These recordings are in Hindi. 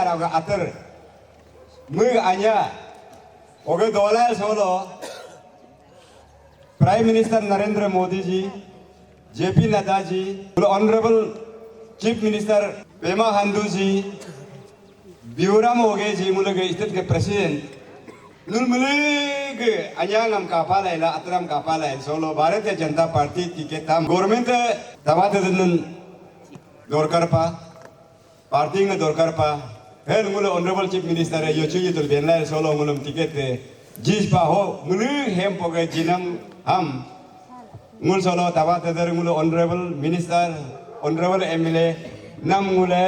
เราก็อัตร์มืออันยาโอเคดอลลาร์โซโล prime minister Narendra Modi ji, J P Nadda ji, honourable chief minister Pema Khandu ji, Biuram Wahge ji, मुल्क स्टेट के प्रेसिडेंट मुल्क अयाम कापाला Athar कापाला solo Bharatiya Janata party ticket हम गवर्नमेंट तबात दोरकर पा पार्टी में दोरकर पा हेल मुल्क ऑनरेबल चीफ मिनिस्टर योचुजी तो बेनला सोलो मुल्क टिकेट जिस पा हो मुल्क हेम पोगे जिनम हम मुल सोलो तबात दर मुल ऑनरेबल मिनिस्टर ऑनरेबल एमएलए नम मुले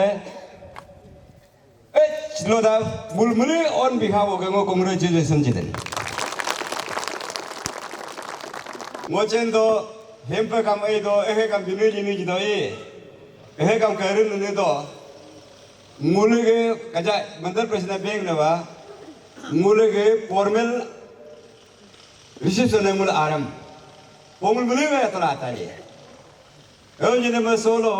स्लोदा मुल मुले ऑन बिहाव हो गए कांग्रेचुलेशन जिदन मोचें दो हेम पे काम ए दो एहे काम बिनु जिनु जिदो एहे काम करें ने दो मुले के कजा मंडल प्रेसिडेंट बैंक नवा मुले के फॉर्मल रिसेप्शन मुल आरम Pemul mulai telah tadi. Kalau jadi masolo,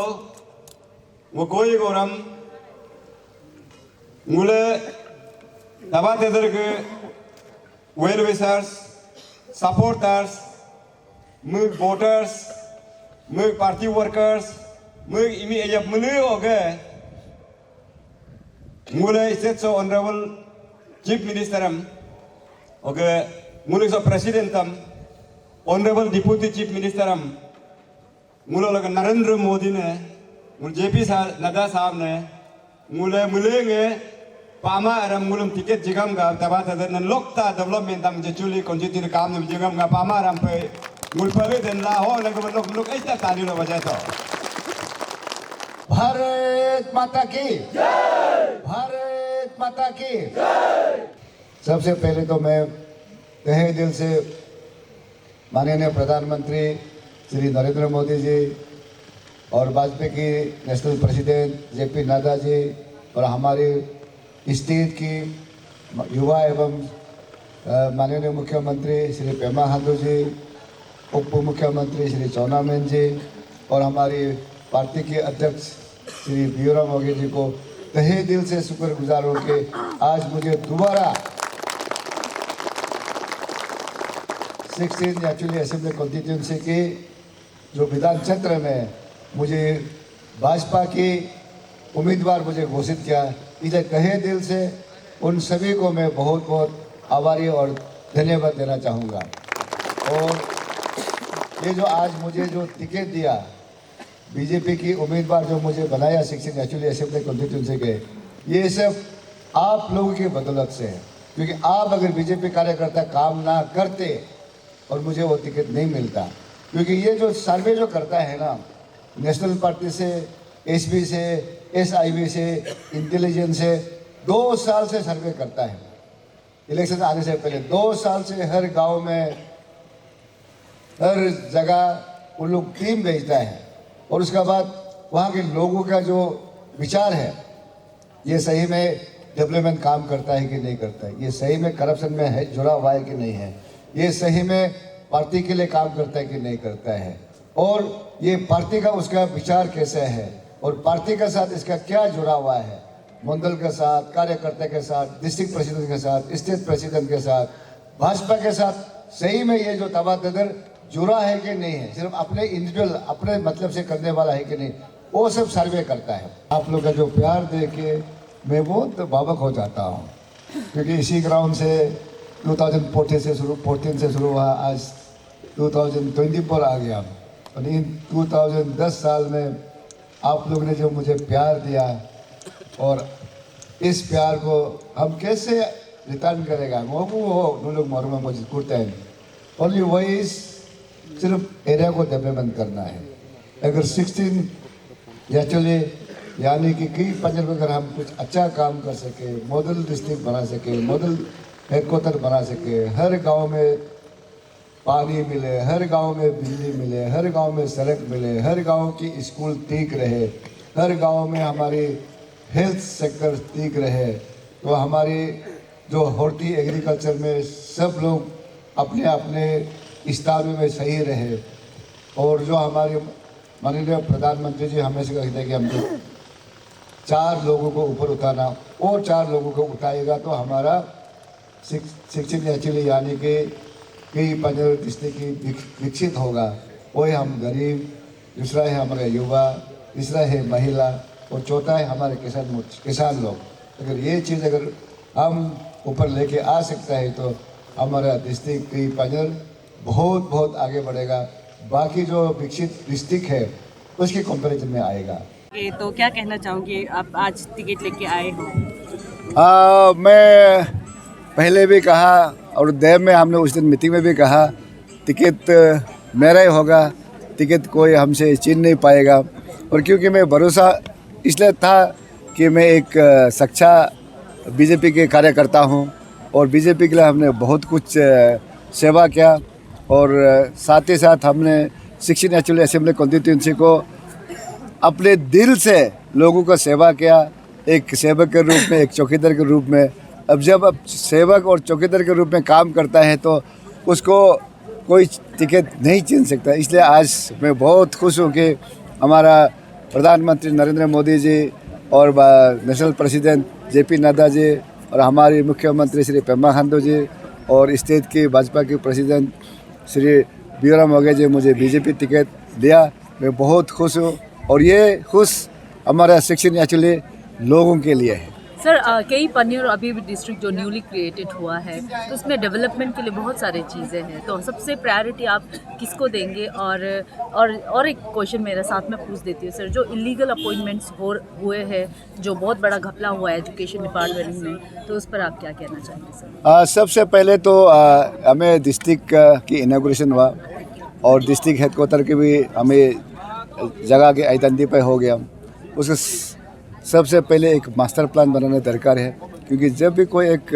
mukoi koram, mulai dapat terke well wishers, supporters, muk voters, muk party workers, muk ini aja mulai oke. Mulai state so honorable chief minister oke, mulai so president honourable deputy chief minister हम मुल्क नरेंद्र मोदी ने मुल जेपी नड्डा साहब ने मुलेंगे पामा अरम मुलम टिकट जिगम का तबात न लोकता डेवलपमेंट हम जेचुली कॉन्स्टिट्यूशन काम ने जिगम का पामा अरम पे मुल पवे देन ला हो लोग ऐसा ताली लो बजाय तो भारत माता की जय, भारत माता की जय। सबसे पहले तो मैं तहे दिल से माननीय प्रधानमंत्री श्री नरेंद्र मोदी जी और वाजपेयी की नेशनल प्रेसिडेंट जेपी नड्डा जी और हमारे स्टेट की युवा एवं माननीय मुख्यमंत्री श्री पेमा खांडू जी, उप मुख्यमंत्री श्री चौना मैन जी और हमारी पार्टी के अध्यक्ष श्री ब्यूराम होगे जी को तहे दिल से शुक्रगुजार हो के आज मुझे दोबारा 16 एक्चुअली असेंबली कॉन्स्टिट्यूंसी की जो विधान क्षेत्र में मुझे भाजपा की उम्मीदवार मुझे घोषित किया, इसे तहे दिल से उन सभी को मैं बहुत बहुत आभारी और धन्यवाद देना चाहूँगा। और ये जो आज मुझे जो टिकट दिया बीजेपी की उम्मीदवार जो मुझे बनाया 16 एक्चुअली असेंबली कॉन्स्टिट्यूंसी के, ये सिर्फ आप लोगों की बदौलत से है, क्योंकि आप अगर बीजेपी कार्यकर्ता काम ना करते और मुझे वो टिकट नहीं मिलता, क्योंकि ये जो सर्वे जो करता है ना नेशनल पार्टी से, एसपी से, एसआईबी से, इंटेलिजेंस से 2 साल से सर्वे करता है इलेक्शन आने से पहले। 2 साल से हर गांव में हर जगह वो लोग टीम भेजता है और उसके बाद वहाँ के लोगों का जो विचार है ये सही में डेवलपमेंट काम करता है कि नहीं करता है, ये सही में करप्शन में है जुड़ा हुआ है कि नहीं है, ये सही में पार्टी के लिए काम करता है कि नहीं करता है, और ये पार्टी का उसका विचार कैसे है और पार्टी के साथ इसका क्या जुड़ा हुआ है, मंडल के साथ, कार्यकर्ता के साथ, डिस्ट्रिक्ट प्रेसिडेंट के साथ, स्टेट प्रेसिडेंट के साथ, भाजपा के साथ सही में ये जो तबादला जुड़ा है कि नहीं है, सिर्फ अपने इंडिविजुअल अपने मतलब से करने वाला है कि नहीं, वो सब सर्वे करता है। आप लोग का जो प्यार देख के मैं बहुत भावुक हो जाता हूँ, क्योंकि इसी ग्राउंड से 2014 से शुरू हुआ, आज 2020 पर आ गया और इन 2010 साल में आप लोग ने जो मुझे प्यार दिया और इस प्यार को हम कैसे रिटर्न करेगा वो लोग मोर में मुझे करते हैं। ओनली वही सिर्फ एरिया को डेवलपमेंट करना है। अगर 16 एक्चुअली यानी कि कई पंजाब में अगर हम कुछ अच्छा काम कर सके, मॉडल डिस्ट्रिक्ट बना सके, मॉडल हेडक्वार्टर बना सके, हर गांव में पानी मिले, हर गांव में बिजली मिले, हर गांव में सड़क मिले, हर गांव की स्कूल ठीक रहे, हर गांव में हमारी हेल्थ सेक्टर ठीक रहे, तो हमारी जो हॉर्टी एग्रीकल्चर में सब लोग अपने अपने स्थान में सही रहे। और जो हमारे माननीय प्रधानमंत्री जी हमेशा कहते हैं कि हम 4 लोगों को ऊपर उठाना और 4 लोगों को उठाएगा तो हमारा 16 एक्चुअली यानी कि कई पंजाब डिस्ट्रिक्ट की विकसित होगा। वही हम गरीब, दूसरा है हमारे युवा, तीसरा है महिला और चौथा है हमारे किसान लोग। अगर ये चीज़ अगर हम ऊपर लेके आ सकता है तो हमारा डिस्ट्रिक्ट की पंजाब बहुत आगे बढ़ेगा, बाकी जो विकसित डिस्ट्रिक्ट है उसके कंपैरिजन में आएगा। तो क्या कहना चाहोगे, आप आज टिकट लेके आए हो? मैं पहले भी कहा और देव में हमने उस दिन मीटिंग में भी कहा टिकट मेरा ही होगा, टिकट कोई हमसे छीन नहीं पाएगा। और क्योंकि मैं भरोसा इसलिए था कि मैं एक सच्चा बीजेपी के कार्यकर्ता हूं और बीजेपी के लिए हमने बहुत कुछ सेवा किया और साथ ही साथ हमने 16 एक्चुअली असेंबली कॉन्स्टिट्यूंसी को अपने दिल से लोगों का सेवा किया, एक सेवक के रूप में, एक चौकीदार के रूप में। अब जब सेवक और चौकीदार के रूप में काम करता है तो उसको कोई टिकट नहीं छीन सकता। इसलिए आज मैं बहुत खुश हूँ कि हमारा प्रधानमंत्री नरेंद्र मोदी जी और national president JP Nadda ji और हमारे मुख्यमंत्री श्री पेमा खांडू जी और स्टेट की भाजपा के प्रेसिडेंट श्री बियोराम मोगे जी मुझे बीजेपी टिकट दिया। मैं बहुत खुश हूँ और ये खुश हमारा सेक्शन एक्चुअली लोगों के लिए है। सर, कई पन्नियर अभी भी डिस्ट्रिक्ट जो न्यूली क्रिएटेड हुआ है तो उसमें डेवलपमेंट के लिए बहुत सारी चीज़ें हैं, तो सबसे प्रायोरिटी आप किसको देंगे? और एक क्वेश्चन मेरे साथ में पूछ देती हूँ सर, जो इलीगल अपॉइंटमेंट्स हुए हैं, जो बहुत बड़ा घपला हुआ है एजुकेशन डिपार्टमेंट में, तो उस पर आप क्या कहना चाहेंगे सर? सबसे पहले तो हमें डिस्ट्रिक्ट की इनॉग्रेशन हुआ और डिस्ट्रिक्ट हेडक्वार्टर की भी हमें जगह के आइडेंटिफाई हो गया। उसके सबसे पहले एक मास्टर प्लान बनाना दरकार है, क्योंकि जब भी कोई एक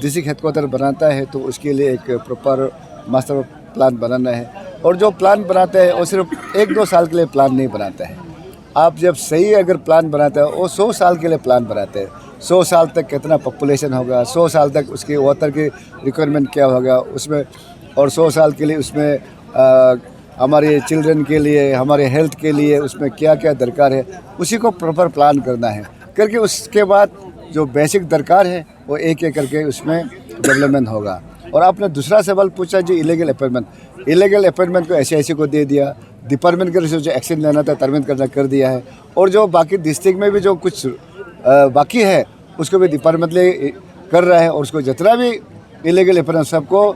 डिस्ट्रिक्ट हेडक्वार्टर बनाता है तो उसके लिए एक प्रॉपर मास्टर प्लान बनाना है। और जो प्लान बनाता है वो सिर्फ 1-2 साल के लिए प्लान नहीं बनाता है। आप जब सही अगर प्लान बनाता है वो 100 साल के लिए प्लान बनाते हैं। 100 साल तक कितना पॉपुलेशन होगा, 100 साल तक उसके वाटर की रिक्वायरमेंट क्या होगा उसमें, और 100 साल के लिए उसमें हमारे चिल्ड्रन के लिए, हमारे हेल्थ के लिए उसमें क्या क्या दरकार है, उसी को प्रॉपर प्लान करना है करके उसके बाद जो बेसिक दरकार है वो एक एक करके उसमें डेवलपमेंट होगा। और आपने दूसरा सवाल पूछा जो इलीगल अपॉइंटमेंट को ऐसे को दे दिया, डिपार्टमेंट के जो एक्शन लेना था टर्मिनेट करना कर दिया है। और जो बाकी डिस्ट्रिक्ट में भी जो कुछ बाकी है उसको भी डिपार्टमेंट कर रहा है और उसको जितना भी इलीगल अपॉइंटमेंट सबको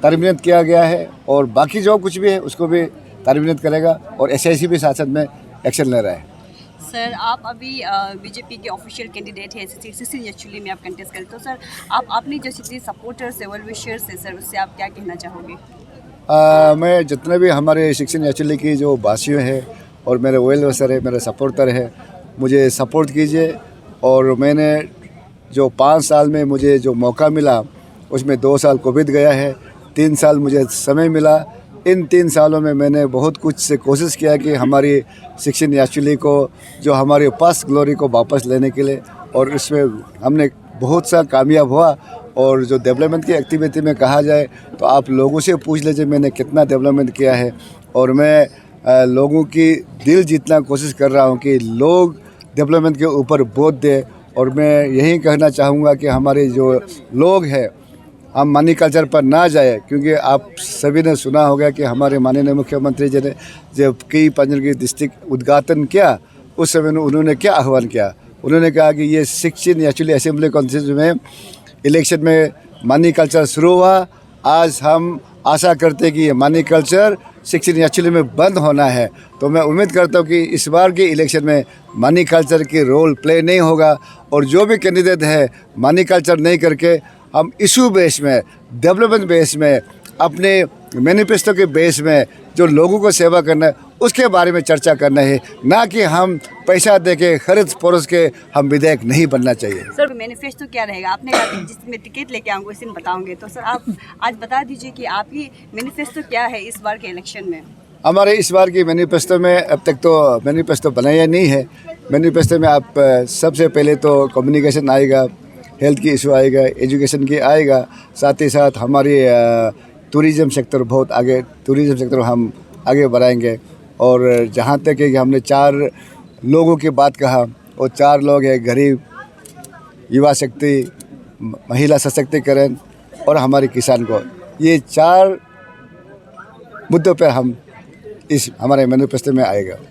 टर्मिनेट किया गया है और बाकी जो कुछ भी है उसको भी टर्मिनेट करेगा और SIC भी साथ में एक्शन ले रहा है। सर, आप अभी बीजेपी के ऑफिशियल कैंडिडेट है, एक्चुअली में आप कंटेस्ट करते हो। सर, आपने जो जितने सपोर्टर्स है, वेल विशर्स है सर, उससे आप क्या कहना चाहोगे? मैं जितने भी हमारे शिक्षण एक्चुअली की जो वासियों हैं और मेरे वेल विशर है, मेरे सपोर्टर है, मुझे सपोर्ट कीजिए। और मैंने जो 5 साल में मुझे जो मौका मिला उसमें 2 साल कोविड गया है, 3 साल मुझे समय मिला। इन 3 सालों में मैंने बहुत कुछ से कोशिश किया कि हमारी शिक्षण एक्चुअली को जो हमारे पास ग्लोरी को वापस लेने के लिए, और इसमें हमने बहुत सा कामयाब हुआ। और जो डेवलपमेंट की एक्टिविटी में कहा जाए तो आप लोगों से पूछ लीजिए मैंने कितना डेवलपमेंट किया है। और मैं लोगों की दिल जीतना कोशिश कर रहा हूँ कि लोग डेवलपमेंट के ऊपर वोट दें। और मैं यही कहना चाहूँगा कि हमारे जो लोग हैं हम मनी कल्चर पर ना जाए, क्योंकि आप सभी ने सुना होगा कि हमारे माननीय मुख्यमंत्री जी ने जब कई पंजाब की डिस्ट्रिक्ट उद्घाटन किया उस समय उन्होंने क्या आह्वान किया, उन्होंने कहा कि ये 16 एक्चुअली असेंबली कॉन्स्टिट्यूंसी में इलेक्शन में मनी कल्चर शुरू हुआ। आज हम आशा करते हैं कि ये मनी कल्चर 16 एक्चुअली में बंद होना है। तो मैं उम्मीद करता हूँ कि इस बार के इलेक्शन में मनी कल्चर की रोल प्ले नहीं होगा और जो भी कैंडिडेट है मनी कल्चर नहीं करके हम इशू बेस में, डेवलपमेंट बेस में, अपने मैनिफेस्टो के बेस में जो लोगों को सेवा करना है उसके बारे में चर्चा करना है, ना कि हम पैसा दे के खरीद फरोश के हम विधायक नहीं बनना चाहिए। सर, मैनिफेस्टो क्या रहेगा? आपने कहा कि जिसमें टिकट लेके आऊँगा उस दिन बताऊँगे, तो सर आप आज बता दीजिए कि आपकी मैनिफेस्टो क्या है इस बार के इलेक्शन में? हमारे इस बार की मैनिफेस्टो में अब तक तो मैनिफेस्टो बनाया नहीं है। मैनिफेस्टो में आप सबसे पहले तो कम्युनिकेशन आएगा, हेल्थ की इशू आएगा, एजुकेशन की आएगा, साथ ही साथ हमारी टूरिज़म सेक्टर बहुत आगे, टूरिज़म सेक्टर हम आगे बढ़ाएंगे। और जहाँ तक है कि हमने 4 लोगों की बात कहा वो 4 लोग हैं, गरीब, युवा शक्ति, महिला सशक्तिकरण और हमारे किसान को। ये 4 मुद्दों पर हम इस हमारे मैनिफेस्टो में आएगा।